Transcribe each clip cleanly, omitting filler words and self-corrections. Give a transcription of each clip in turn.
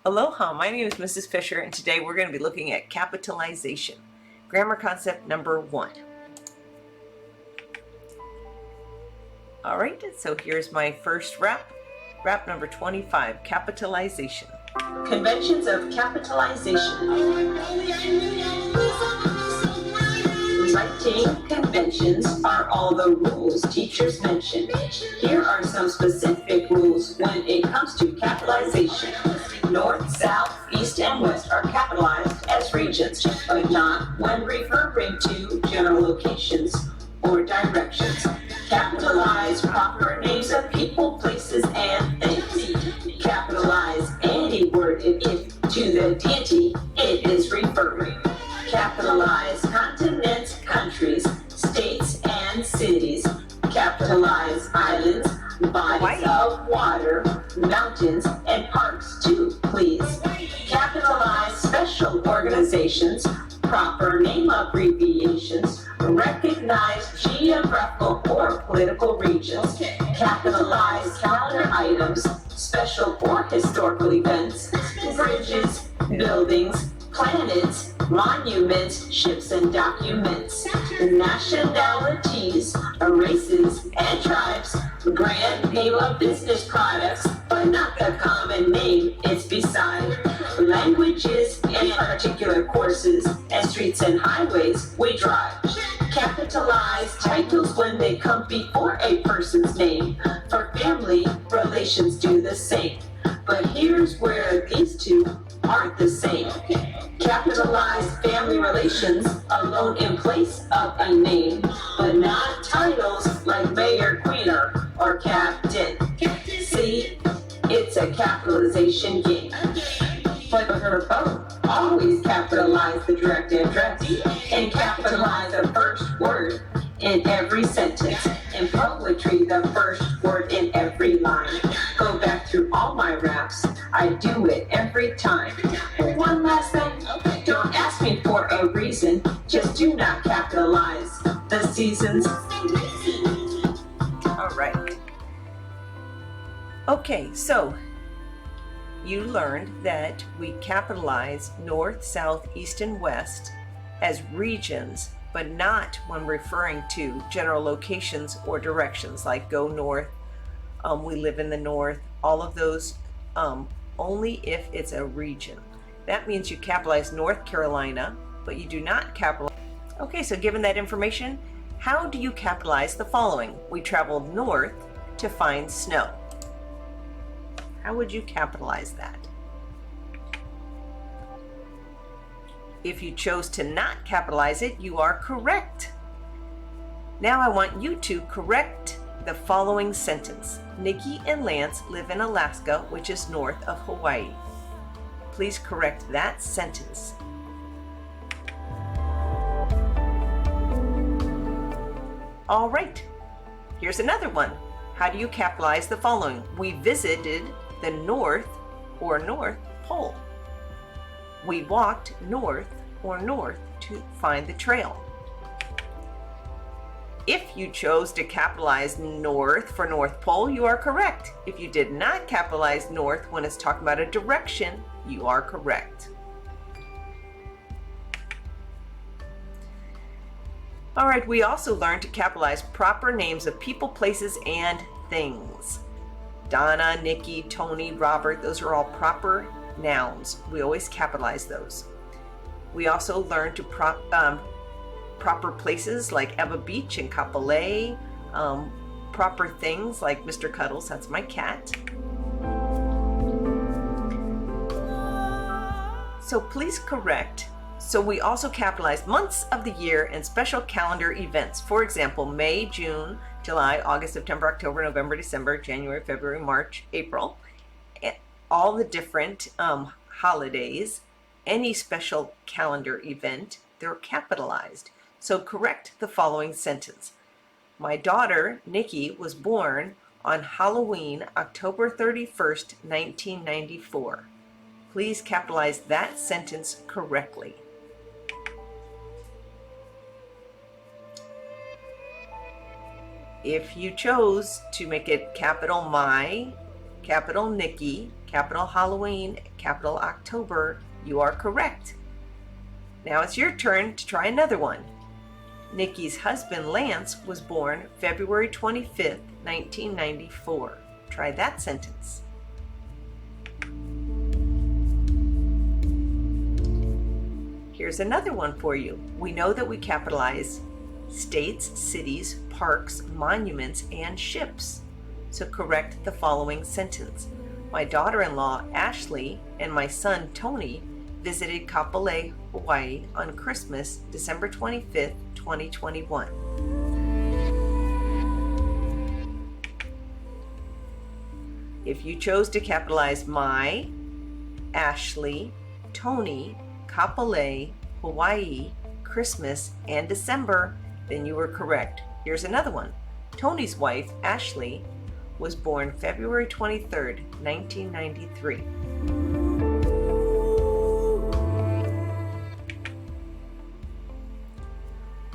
Aloha, my name is Mrs. Fisher, and today we're going to be looking at capitalization. Grammar concept number 1. All right, so here's my first wrap number 25, capitalization. Conventions of capitalization. Writing conventions are all the rules teachers mention. Here are some specific rules when it comes to capitalization. North, South, East, and West are capitalized as regions, but not when referring to general locations or directions. Capitalize proper names of people, places, and things. Capitalize any word if to the deity it is referring. Capitalize continents, countries, states, and cities. Capitalize islands, bodies of water, mountains, and parks too, please. Capitalize special organizations, proper name abbreviations, recognize geographical or political regions. Capitalize calendar items, special or historical events, bridges, buildings, planets, monuments, ships, and documents, nationalities, races, and tribes, brand name of business products, but not the common name it's beside. Languages and particular courses, and streets and highways we drive. Capitalize titles when they come before a person's name. For family, relations do the same. But here's where these two aren't the same. Capitalize family relations alone in place of a name, but not titles like mayor, queen, or captain. See, it's a capitalization game. But for both, always capitalize the direct address and capitalize the first word in every sentence. In poetry, the first word in every line. Go back through all my raps, I do it every time. One last thing, don't ask me for a reason, just do not capitalize the seasons. All right. Okay, so you learned that we capitalize North, South, East, and West as regions, but not when referring to general locations or directions like go north, we live in the north, all of those, only if it's a region. That means you capitalize North Carolina, but you do not capitalize. Okay, so given that information, how do you capitalize the following? We traveled north to find snow. How would you capitalize that? If you chose to not capitalize it, you are correct. Now I want you to correct the following sentence. Nikki and Lance live in Alaska, which is north of Hawaii. Please correct that sentence. All right, here's another one. How do you capitalize the following? We visited the North or North Pole. We walked north or north to find the trail. If you chose to capitalize north for North Pole, you are correct. If you did not capitalize north when it's talking about a direction, you are correct. All right, we also learned to capitalize proper names of people, places, and things. Donna, Nikki, Tony, Robert, those are all proper nouns. We always capitalize those. We also learned to proper places like Eva Beach and Kapolei, proper things like Mr. Cuddles, that's my cat. So please correct. So we also capitalize months of the year and special calendar events. For example, May, June, July, August, September, October, November, December, January, February, March, April. All the different holidays, any special calendar event, they're capitalized. So correct the following sentence. My daughter, Nikki, was born on Halloween, October 31st, 1994. Please capitalize that sentence correctly. If you chose to make it capital my, capital Nikki, capital Halloween, capital October. You are correct. Now it's your turn to try another one. Nikki's husband, Lance, was born February 25th, 1994. Try that sentence. Here's another one for you. We know that we capitalize states, cities, parks, monuments, and ships. So correct the following sentence. My daughter-in-law, Ashley, and my son, Tony, visited Kapolei, Hawaii on Christmas, December 25th, 2021. If you chose to capitalize my, Ashley, Tony, Kapolei, Hawaii, Christmas, and December, then you were correct. Here's another one. Tony's wife, Ashley, was born February 23rd, 1993.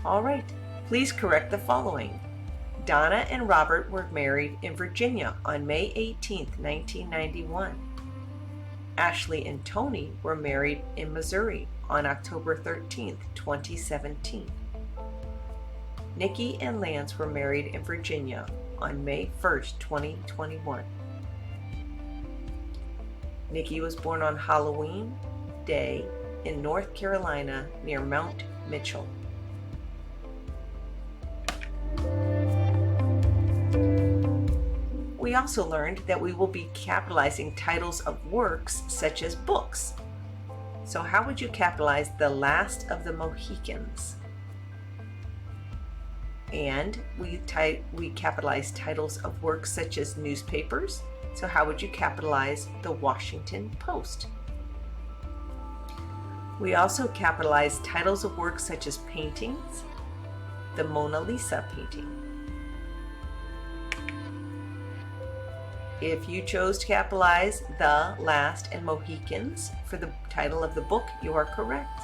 All right, please correct the following. Donna and Robert were married in Virginia on May 18th, 1991. Ashley and Tony were married in Missouri on October 13th, 2017. Nikki and Lance were married in Virginia on May 1st, 2021. Nikki was born on Halloween Day in North Carolina near Mount Mitchell. We also learned that we will be capitalizing titles of works such as books. So how would you capitalize The Last of the Mohicans? And we capitalize titles of works such as newspapers. So how would you capitalize The Washington Post? We also capitalize titles of works such as paintings, the Mona Lisa painting. If you chose to capitalize The Last and Mohicans for the title of the book, you are correct.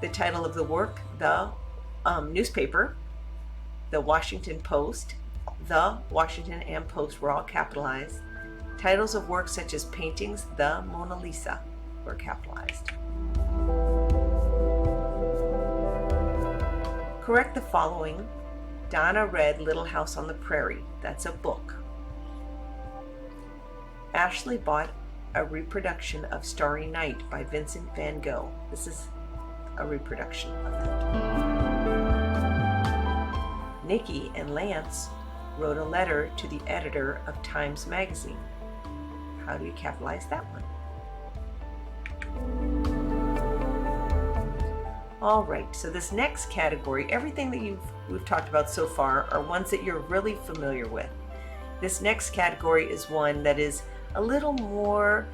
The title of the work, the newspaper, The Washington Post, The Washington and Post were all capitalized. Titles of works such as paintings, The Mona Lisa were capitalized. Correct the following. Donna read Little House on the Prairie. That's a book. Ashley bought a reproduction of Starry Night by Vincent van Gogh. This is a reproduction of that. Nikki and Lance wrote a letter to the editor of Times Magazine. How do you capitalize that one? All right, so this next category, everything that we've talked about so far are ones that you're really familiar with. This next category is one that is a little more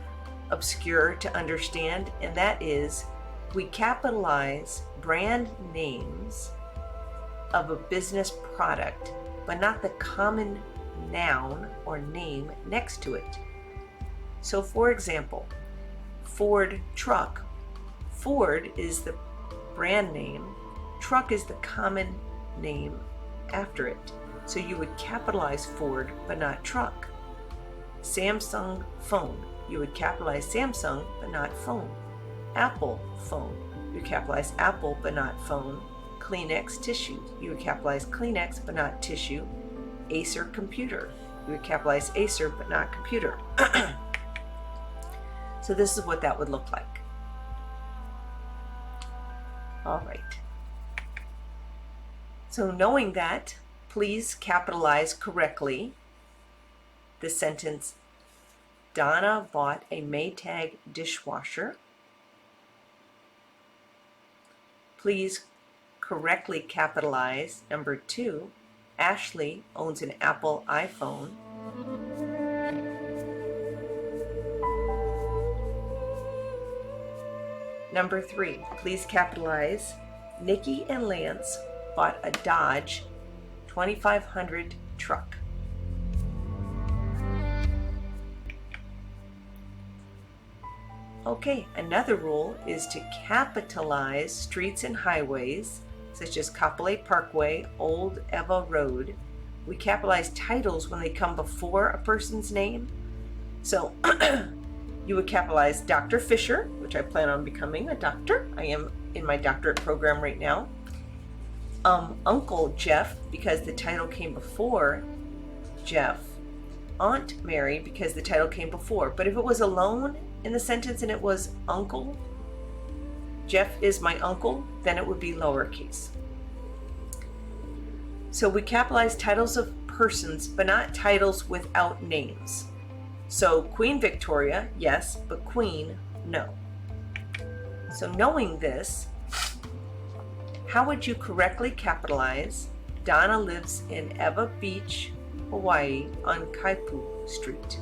obscure to understand, and that is we capitalize brand names of a business product, but not the common noun or name next to it. So for example, Ford truck. Ford is the brand name, truck is the common name after it. So you would capitalize Ford, but not truck. Samsung phone, you would capitalize Samsung, but not phone. Apple phone, you capitalize Apple, but not phone. Kleenex tissue, you would capitalize Kleenex, but not tissue. Acer computer, you would capitalize Acer, but not computer. So this is what that would look like. All right. So knowing that, please capitalize correctly the sentence, Donna bought a Maytag dishwasher. Please correctly capitalize number 2, Ashley owns an Apple iPhone. Number 3, please capitalize Nikki and Lance bought a Dodge 2500 truck. Okay, another rule is to capitalize streets and highways such as Kapolei Parkway, Old Eva Road. We capitalize titles when they come before a person's name, So you would capitalize Dr. Fisher, which I plan on becoming a doctor. I am in my doctorate program right now. Uncle Jeff, because the title came before Jeff. Aunt Mary, because the title came before. But if it was alone in the sentence and it was uncle, Jeff is my uncle, then it would be lowercase. So we capitalize titles of persons, but not titles without names. So Queen Victoria, yes, but Queen, no. So knowing this, how would you correctly capitalize Donna lives in Ewa Beach, Hawaii on Kaipu Street?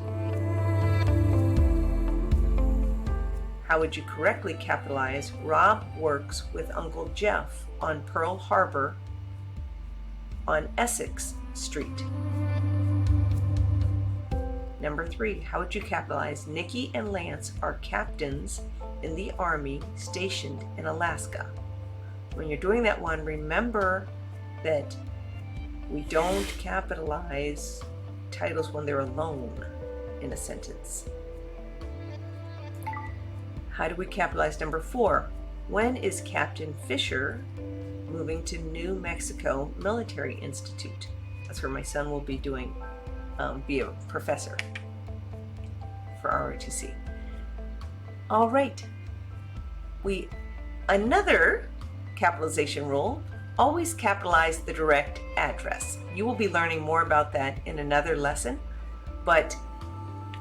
How would you correctly capitalize Rob works with Uncle Jeff on Pearl Harbor on Essex Street? Number 3, how would you capitalize Nikki and Lance are captains in the Army stationed in Alaska? When you're doing that one, remember that we don't capitalize titles when they're alone in a sentence. How do we capitalize number 4? When is Captain Fisher moving to New Mexico Military Institute? That's where my son will be doing, be a professor for ROTC. All right. Another capitalization rule, always capitalize the direct address. You will be learning more about that in another lesson, but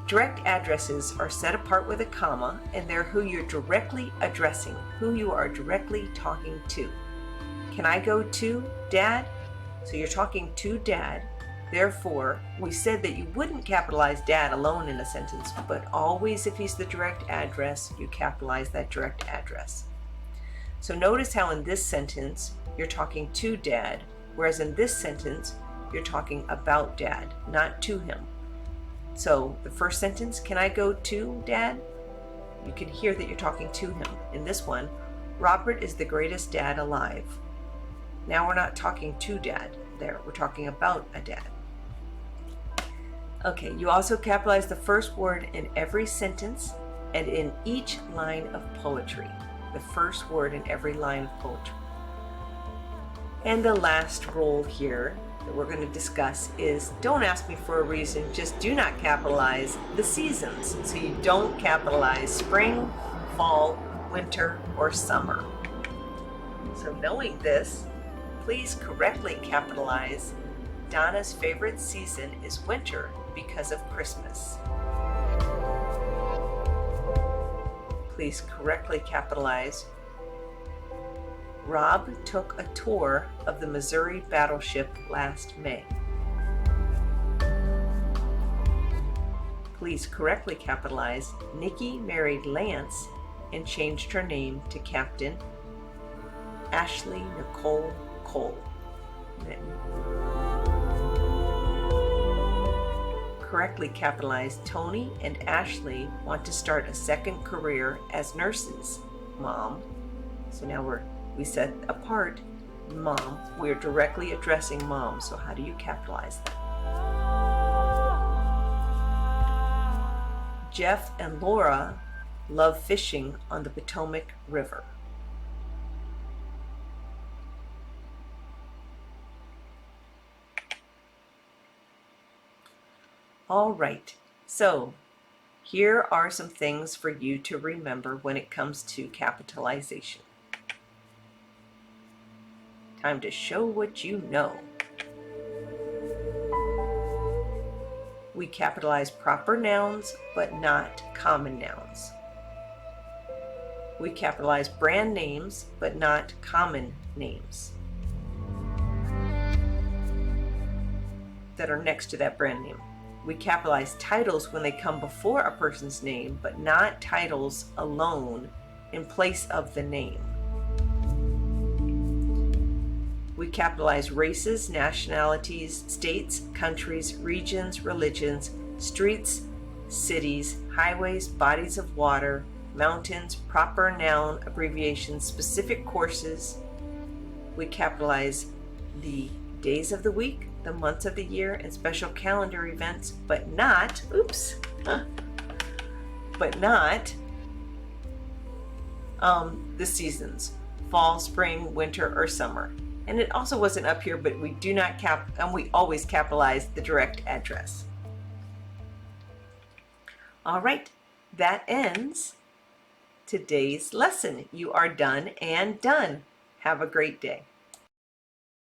direct addresses are set apart with a comma, and they're who you're directly addressing, who you are directly talking to. Can I go to Dad? So you're talking to Dad. Therefore, we said that you wouldn't capitalize Dad alone in a sentence, but always if he's the direct address, you capitalize that direct address. So notice how in this sentence, you're talking to Dad, whereas in this sentence, you're talking about Dad, not to him. So the first sentence, can I go to Dad? You can hear that you're talking to him. In this one, Robert is the greatest dad alive. Now we're not talking to Dad there, we're talking about a dad. Okay, you also capitalize the first word in every sentence and in each line of poetry. The first word in every line of poetry. And the last rule here that we're going to discuss is don't ask me for a reason, just do not capitalize the seasons. So you don't capitalize spring, fall, winter, or summer. So knowing this, please correctly capitalize Donna's favorite season is winter because of Christmas. Please correctly capitalize Rob took a tour of the Missouri battleship last May. Please correctly capitalize Nikki married Lance and changed her name to Captain Ashley Nicole Cole. Correctly capitalize Tony and Ashley want to start a second career as nurses, Mom. So now we set apart Mom. We're directly addressing Mom. So how do you capitalize that? Jeff and Laura love fishing on the Potomac River. All right, so here are some things for you to remember when it comes to capitalization. Time to show what you know. We capitalize proper nouns, but not common nouns. We capitalize brand names, but not common names that are next to that brand name. We capitalize titles when they come before a person's name, but not titles alone in place of the name. We capitalize races, nationalities, states, countries, regions, religions, streets, cities, highways, bodies of water, mountains, proper noun, abbreviations, specific courses. We capitalize the days of the week, the months of the year, and special calendar events, but not, but not the seasons, fall, spring, winter, or summer. And it also wasn't up here, but we do not we always capitalize the direct address. All right, that ends today's lesson. You are done and done. Have a great day.